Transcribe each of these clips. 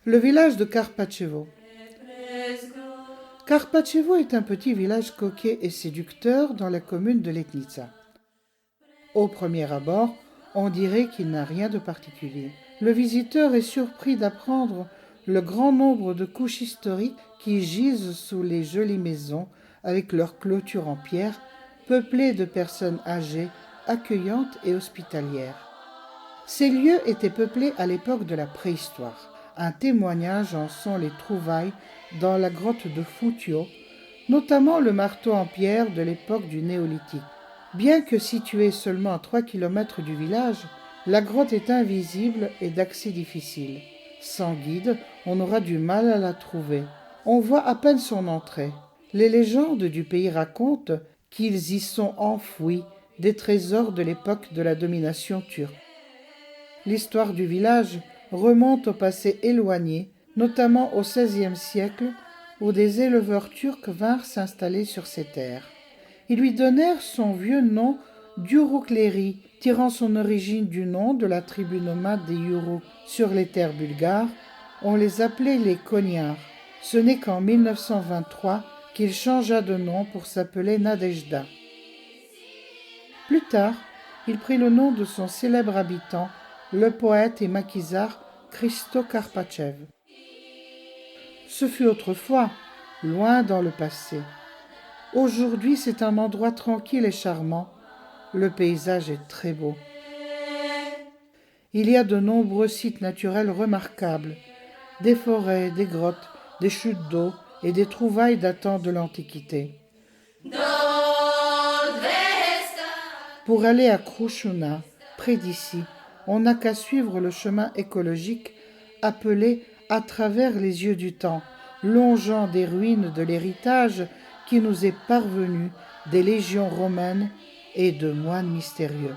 Le village de Carpacevo. Carpacevo est un petit village coquet et séducteur dans la commune de Letnica. Au premier abord, on dirait qu'il n'a rien de particulier. Le visiteur est surpris d'apprendre le grand nombre de couches historiques qui gisent sous les jolies maisons avec leurs clôtures en pierre, peuplées de personnes âgées, accueillantes et hospitalières. Ces lieux étaient peuplés à l'époque de la préhistoire. Un témoignage en sont les trouvailles dans la grotte de Futio, notamment le marteau en pierre de l'époque du néolithique. Bien que située seulement à 3 kilomètres du village, la grotte est invisible et d'accès difficile. Sans guide, on aura du mal à la trouver. On voit à peine son entrée. Les légendes du pays racontent qu'ils y sont enfouis des trésors de l'époque de la domination turque. L'histoire du village remonte au passé éloigné, notamment au XVIe siècle, où des éleveurs turcs vinrent s'installer sur ces terres. Ils lui donnèrent son vieux nom d'Urukleri, tirant son origine du nom de la tribu nomade des Uruk. Sur les terres bulgares, on les appelait les Kognars. Ce n'est qu'en 1923 qu'il changea de nom pour s'appeler Nadejda. Plus tard, il prit le nom de son célèbre habitant, le poète et maquisard Christo Karpachev. Ce fut autrefois, loin dans le passé. Aujourd'hui, c'est un endroit tranquille et charmant. Le paysage est très beau. Il y a de nombreux sites naturels remarquables, des forêts, des grottes, des chutes d'eau et des trouvailles datant de l'Antiquité. Pour aller à Krushuna, près d'ici, on n'a qu'à suivre le chemin écologique appelé à travers les yeux du temps, longeant des ruines de l'héritage qui nous est parvenu des légions romaines et de moines mystérieux.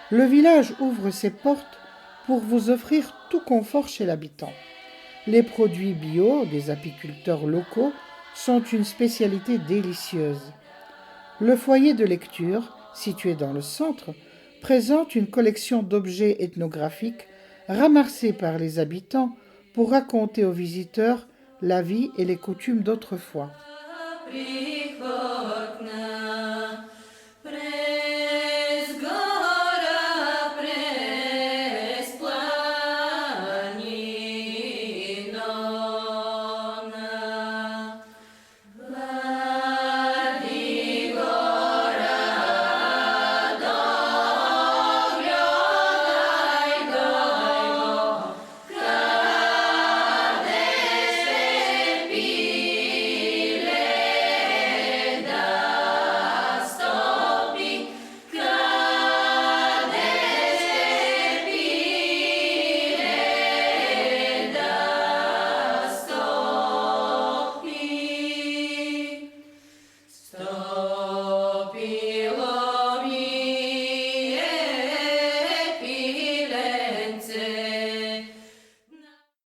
Le village ouvre ses portes pour vous offrir tout confort chez l'habitant. Les produits bio des apiculteurs locaux sont une spécialité délicieuse. Le foyer de lecture, situé dans le centre, présente une collection d'objets ethnographiques ramassés par les habitants pour raconter aux visiteurs la vie et les coutumes d'autrefois.